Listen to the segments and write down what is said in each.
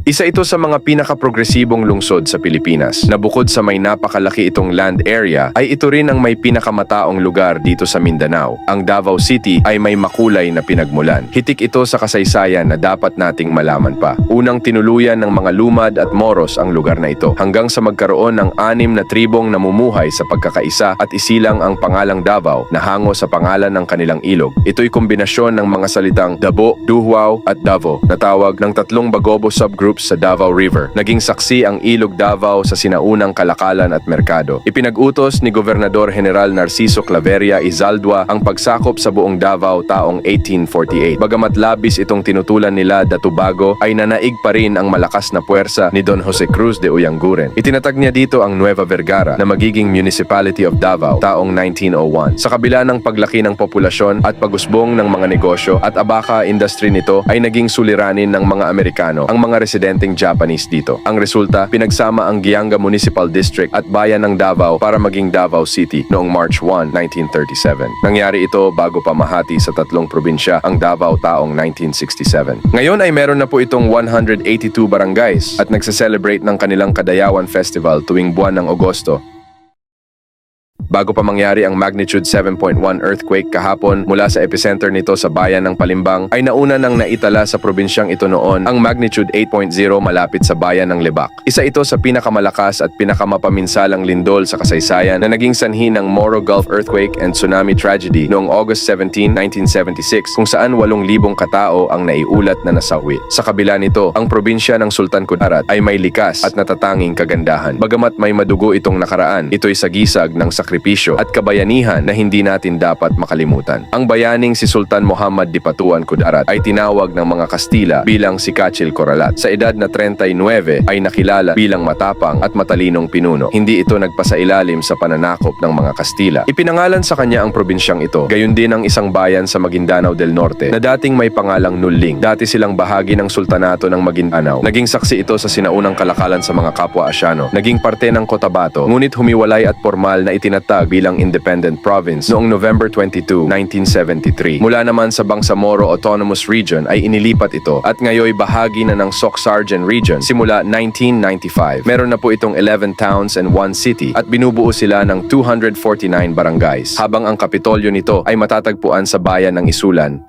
Isa ito sa mga pinaka-progresibong lungsod sa Pilipinas na bukod sa may napakalaki itong land area ay ito rin ang may pinakamataong lugar dito sa Mindanao. Ang Davao City ay may makulay na pinagmulan. Hitik ito sa kasaysayan na dapat nating malaman pa. Unang tinuluyan ng mga Lumad at Moros ang lugar na ito hanggang sa magkaroon ng 6 na tribong namumuhay sa pagkakaisa at isilang ang pangalang Davao na hango sa pangalan ng kanilang ilog. Ito'y kombinasyon ng mga salitang Dabo, Duhuao at Davo na tawag ng 3 Bagobo subgroups sa Davao River. Naging saksi ang Ilog Davao sa sinaunang kalakalan at merkado. Ipinag-utos ni Gobernador General Narciso Claveria Izaldua ang pagsakop sa buong Davao taong 1848. Bagamat labis itong tinutulan nila Datubago, ay nanaig pa rin ang malakas na puwersa ni Don Jose Cruz de Uyanguren. Itinatag niya dito ang Nueva Vergara na magiging Municipality of Davao taong 1901. Sa kabila ng paglaki ng populasyon at pagusbong ng mga negosyo at abaka industry nito ay naging suliranin ng mga Amerikano ang mga residenteng Japanese dito. Ang resulta, pinagsama ang Gianga Municipal District at bayan ng Davao para maging Davao City noong March 1, 1937. Nangyari ito bago pa mahati sa 3 probinsya ang Davao taong 1967. Ngayon ay meron na po itong 182 barangays at nagse-celebrate ng kanilang Kadayawan Festival tuwing buwan ng Agosto. Bago pa mangyari ang magnitude 7.1 earthquake kahapon mula sa epicenter nito sa bayan ng Palimbang, ay nauna nang naitala sa probinsyang ito noon ang magnitude 8.0 malapit sa bayan ng Lebac. Isa ito sa pinakamalakas at pinakamapaminsalang lindol sa kasaysayan na naging sanhi ng Moro Gulf earthquake and tsunami tragedy noong August 17, 1976 kung saan 8,000 katao ang naiulat na nasawi. Sa kabila nito, ang probinsya ng Sultan Kudarat ay may likas at natatanging kagandahan. Bagamat may madugo itong nakaraan, ito'y sagisag ng sakripisyo at kabayanihan na hindi natin dapat makalimutan. Ang bayaning si Sultan Muhammad Dipatuan Kudarat ay tinawag ng mga Kastila bilang si Kachil Coralat. Sa edad na 39 ay nakilala bilang matapang at matalinong pinuno. Hindi ito nagpasailalim sa pananakop ng mga Kastila. Ipinangalan sa kanya ang probinsyang ito. Gayon din ang isang bayan sa Maguindanao del Norte na dating may pangalang Nuling. Dati silang bahagi ng Sultanato ng Maguindanao. Naging saksi ito sa sinaunang kalakalan sa mga kapwa Asyano. Naging parte ng Cotabato, ngunit humiwalay at formal na itinatag bilang independent province noong November 22, 1973. Mula naman sa Bangsamoro Autonomous Region ay inilipat ito at ngayoy bahagi na ng Soc-Sargen Region simula 1995. Meron na po itong 11 towns and 1 city at binubuo sila ng 249 barangays, habang ang kapitolyo nito ay matatagpuan sa bayan ng Isulan.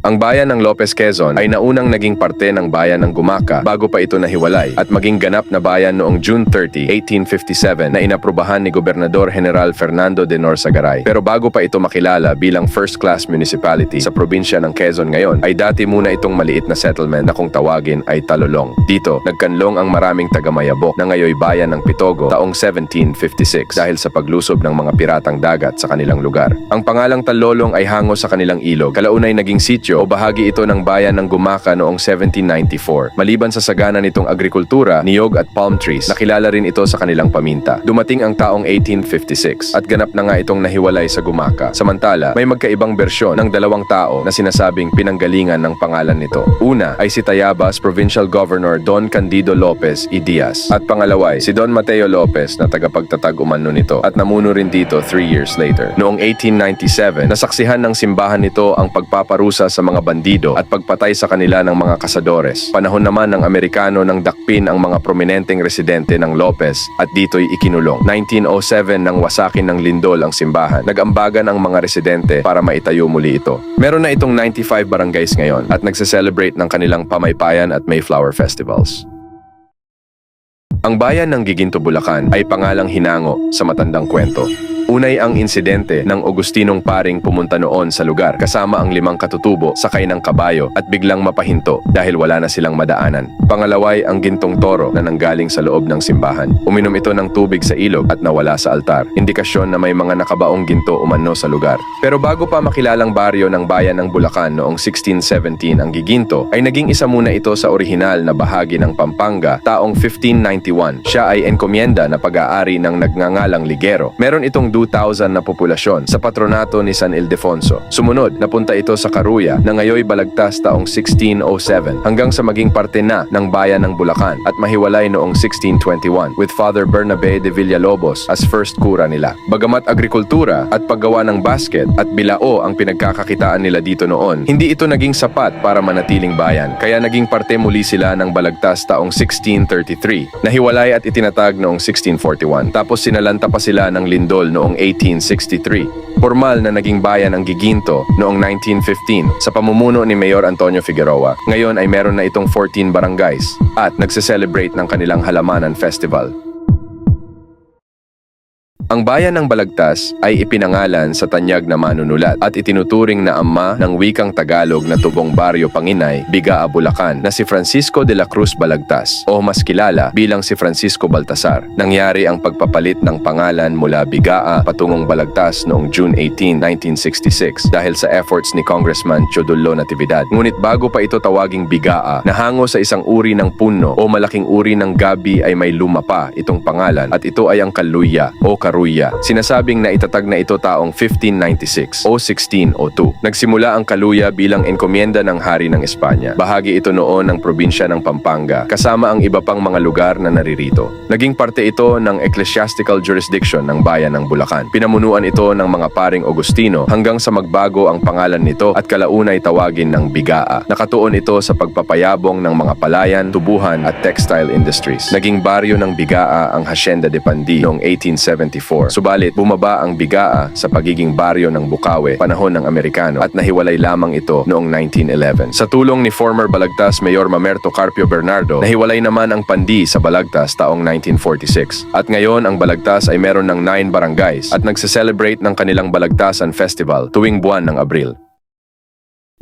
Ang bayan ng Lopez Quezon ay naunang naging parte ng bayan ng Gumaca bago pa ito nahiwalay at maging ganap na bayan noong June 30, 1857 na inaprubahan ni Gobernador General Fernando de Norsagaray. Pero bago pa ito makilala bilang first-class municipality sa probinsya ng Quezon ngayon, ay dati muna itong maliit na settlement na kung tawagin ay Talolong. Dito, nagkanlong ang maraming taga-Mayabok na ngayoy bayan ng Pitogo taong 1756 dahil sa paglusob ng mga piratang dagat sa kanilang lugar. Ang pangalang Talolong ay hango sa kanilang ilog. Kalaunay naging sitio o bahagi ito ng bayan ng Gumaca noong 1794. Maliban sa sagana nitong agrikultura, niyog at palm trees, nakilala rin ito sa kanilang paminta. Dumating ang taong 1856 at ganap na nga itong nahiwalay sa Gumaca. Samantala, may magkaibang bersyon ng 2 tao na sinasabing pinanggalingan ng pangalan nito. Una ay si Tayabas Provincial Governor Don Candido Lopez y Diaz at pangalawa ay si Don Mateo Lopez na tagapagtatag umano nito at namuno rin dito 3 years later. Noong 1897, nasaksihan ng simbahan nito ang pagpaparusa sa mga bandido at pagpatay sa kanila ng mga kasadores. Panahon naman ng Amerikano nang dakpin ang mga prominenteng residente ng Lopez at dito'y ikinulong. 1907 nang wasakin ng lindol ang simbahan. Nag-ambagan ang mga residente para maitayo muli ito. Meron na itong 95 barangays ngayon at nagse-celebrate ng kanilang pamaypayan at Mayflower Festivals. Ang bayan ng Giginto, Bulacan ay pangalang Hinango sa matandang kwento. Unay ang insidente ng Agustinong paring pumunta noon sa lugar kasama ang 5 katutubo sakay ng kabayo at biglang mapahinto dahil wala na silang madaanan. Pangalaway ang gintong toro na nanggaling sa loob ng simbahan. Uminom ito ng tubig sa ilog at nawala sa altar. Indikasyon na may mga nakabaong ginto umano sa lugar. Pero bago pa makilalang baryo ng bayan ng Bulacan noong 1617 ang Giginto, ay naging isa muna ito sa orihinal na bahagi ng Pampanga taong 1591. Siya ay enkomienda na pag-aari ng nagngangalang Ligero. Meron itong 2,000 na populasyon sa patronato ni San Ildefonso. Sumunod, napunta ito sa Caruya na ngayoy balagtas taong 1607 hanggang sa maging parte na ng bayan ng Bulacan at mahiwalay noong 1621 with Father Bernabe de Villalobos as first kura nila. Bagamat agrikultura at paggawa ng basket at bilao ang pinagkakakitaan nila dito noon, hindi ito naging sapat para manatiling bayan, kaya naging parte muli sila ng balagtas taong 1633, nahiwalay at itinatag noong 1641, tapos sinalanta pa sila ng lindol noong 1863. Formal na naging bayan ang Giginto noong 1915 sa pamumuno ni Mayor Antonio Figueroa. Ngayon ay meron na itong 14 barangays at nagse-celebrate ng kanilang Halamanan Festival. Ang bayan ng Balagtas ay ipinangalan sa tanyag na manunulat at itinuturing na ama ng wikang Tagalog na tubong baryo Panginay, Bigaa, Bulacan na si Francisco de la Cruz Balagtas o mas kilala bilang si Francisco Baltasar. Nangyari ang pagpapalit ng pangalan mula Bigaa patungong Balagtas noong June 18, 1966 dahil sa efforts ni Congressman Teodoro Natividad. Ngunit bago pa ito tawaging Bigaa, nahango sa isang uri ng puno o malaking uri ng gabi ay may lumapa itong pangalan at ito ay ang Kaluya o Karuya. Sinasabing na itatag na ito taong 1596 o 1602. Nagsimula ang Kaluya bilang enkomienda ng hari ng Espanya. Bahagi ito noon ng probinsya ng Pampanga, kasama ang iba pang mga lugar na naririto. Naging parte ito ng ecclesiastical jurisdiction ng bayan ng Bulacan. Pinamunuan ito ng mga paring Agustino hanggang sa magbago ang pangalan nito at kalaunay tawagin ng Bigaa. Nakatuon ito sa pagpapayabong ng mga palayan, tubuhan at textile industries. Naging baryo ng Bigaa ang Hacienda de Pandi noong 1874. Subalit, bumaba ang Bigaa sa pagiging baryo ng Bukawe panahon ng Amerikano at nahiwalay lamang ito noong 1911. Sa tulong ni former Balagtas Mayor Mamerto Carpio Bernardo, nahiwalay naman ang Pandi sa Balagtas taong 1946. At ngayon, ang Balagtas ay meron ng 9 barangays at nagse-celebrate ng kanilang Balagtasan Festival tuwing buwan ng Abril.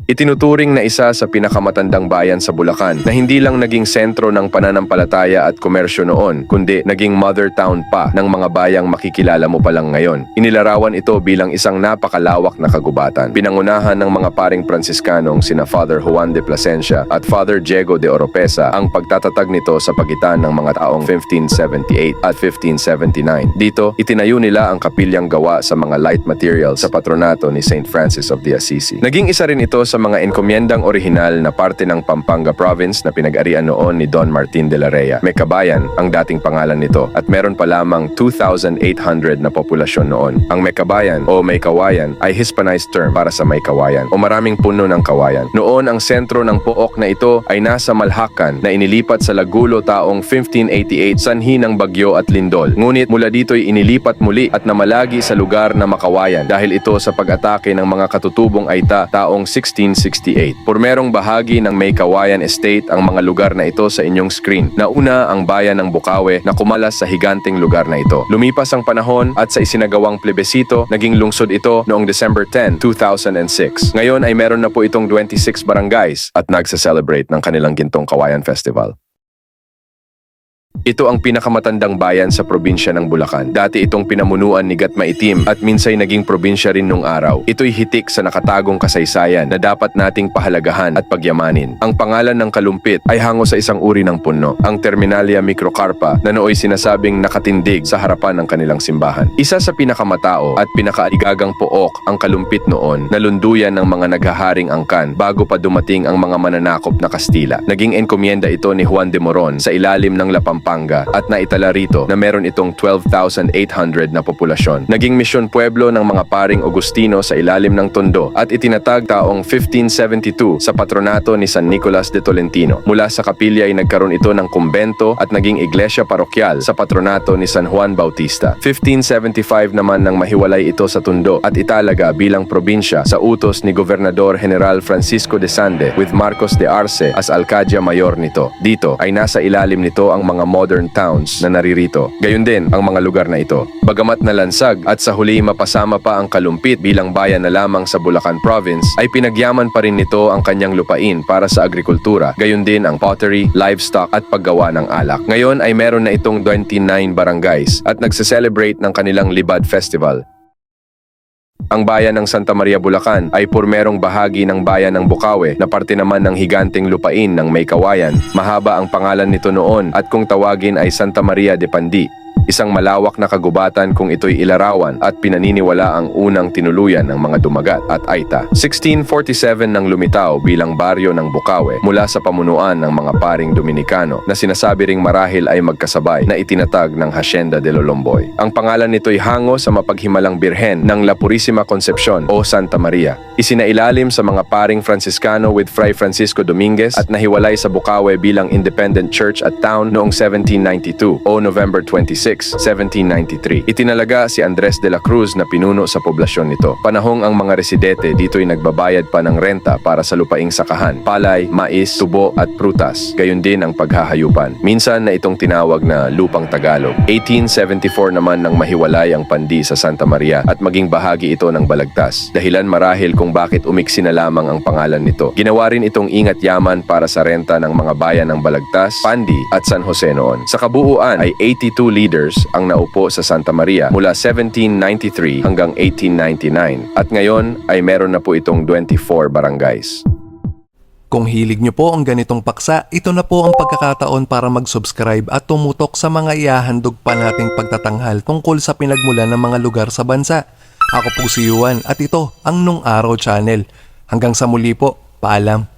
Itinuturing na isa sa pinakamatandang bayan sa Bulacan na hindi lang naging sentro ng pananampalataya at komersyo noon, kundi naging mother town pa ng mga bayang makikilala mo pa lang ngayon. Inilarawan ito bilang isang napakalawak na kagubatan. Pinangunahan ng mga paring Pransiskanong sina Father Juan de Plasencia at Father Diego de Oropesa ang pagtatatag nito sa pagitan ng mga taong 1578 at 1579. Dito, itinayo nila ang kapilyang gawa sa mga light materials sa patronato ni St. Francis of the Assisi. Naging isa rin ito sa mga enkomyendang orihinal na parte ng Pampanga Province na pinag-arian noon ni Don Martin de la Rea. Mekabayan ang dating pangalan nito at meron pa lamang 2,800 na populasyon noon. Ang Mekabayan o Maykawayan ay Hispanized term para sa may kawayan o maraming puno ng kawayan. Noon ang sentro ng pook na ito ay nasa Malhacan na inilipat sa Lagulo taong 1588 sanhi ng bagyo at lindol. Ngunit mula dito'y inilipat muli at namalagi sa lugar na Makawayan dahil ito sa pag-atake ng mga katutubong Aita taong 1668. Pormerong bahagi ng Maykawayan Estate ang mga lugar na ito sa inyong screen. Nauna ang bayan ng Bukawe na kumalas sa higanting lugar na ito. Lumipas ang panahon at sa isinagawang plebisito, naging lungsod ito noong December 10, 2006. Ngayon ay meron na po itong 26 barangays at nagsa-celebrate ng kanilang Gintong Kawayan Festival. Ito ang pinakamatandang bayan sa probinsya ng Bulacan. Dati itong pinamunuan ni Gat Maitim at minsay naging probinsya rin nung araw. Ito'y hitik sa nakatagong kasaysayan na dapat nating pahalagahan at pagyamanin. Ang pangalan ng kalumpit ay hango sa isang uri ng puno, ang Terminalia microcarpa na nooy sinasabing nakatindig sa harapan ng kanilang simbahan. Isa sa pinakamatao at pinakaaligagang pook ang kalumpit noon na lunduyan ng mga naghaharing angkan bago pa dumating ang mga mananakop na Kastila. Naging enkomienda ito ni Juan de Moron sa ilalim ng Pampanga at naitala rito na meron itong 12,800 na populasyon. Naging misyon pueblo ng mga paring Agustino sa ilalim ng Tondo at itinatag taong 1572 sa patronato ni San Nicolas de Tolentino. Mula sa kapilya ay nagkaroon ito ng kumbento at naging iglesia parokyal sa patronato ni San Juan Bautista. 1575 naman nang mahiwalay ito sa Tondo at italaga bilang probinsya sa utos ni Gobernador General Francisco de Sande with Marcos de Arce as Alcalde Mayor nito. Dito ay nasa ilalim nito ang mga modern towns na naririto. Gayon din ang mga lugar na ito. Bagamat nalansag at sa huli mapasama pa ang Kalumpit bilang bayan na lamang sa Bulacan Province, ay pinagyaman pa rin nito ang kanyang lupain para sa agrikultura. Gayon din ang pottery, livestock at paggawa ng alak. Ngayon ay meron na itong 29 barangays at nagse-celebrate ng kanilang Libad Festival. Ang bayan ng Santa Maria, Bulacan ay pormerong bahagi ng bayan ng Bukawe na parte naman ng higanting lupain ng Maykawayan. Mahaba ang pangalan nito noon at kung tawagin ay Santa Maria de Pandi. Isang malawak na kagubatan kung ito'y ilarawan at pinaniniwala ang unang tinuluyan ng mga dumagat at Aita. 1647 nang lumitaw bilang baryo ng Bukawe mula sa pamunuan ng mga paring Dominikano na sinasabi ring marahil ay magkasabay na itinatag ng Hacienda de Lolomboy. Ang pangalan nito'y hango sa mapaghimalang birhen ng La Purisima Concepcion o Santa Maria. Isinailalim sa mga paring Franciscano with Fray Francisco Dominguez at nahiwalay sa Bukawe bilang independent church at town noong 1792 o November 26, 1793. Itinalaga si Andres de la Cruz na pinuno sa poblasyon nito. Panahong ang mga residente dito'y nagbabayad pa ng renta para sa lupaing sakahan, palay, mais, tubo at prutas. Gayon din ang paghahayupan. Minsan na itong tinawag na lupang Tagalog. 1874 naman nang mahiwalay ang Pandi sa Santa Maria at maging bahagi ito ng Balagtas. Dahilan marahil kung bakit umiksi na lamang ang pangalan nito. Ginawa rin itong ingat yaman para sa renta ng mga bayan ng Balagtas, Pandi at San Jose noon. Sa kabuuan ay 82 leaders ang naupo sa Santa Maria mula 1793 hanggang 1899 at ngayon ay meron na po itong 24 barangays. Kung hilig nyo po ang ganitong paksa, ito na po ang pagkakataon para mag-subscribe at tumutok sa mga ihahandog pa nating pagtatanghal tungkol sa pinagmulan ng mga lugar sa bansa. Ako po si Yuan at ito ang Nung Araw Channel. Hanggang sa muli po, paalam.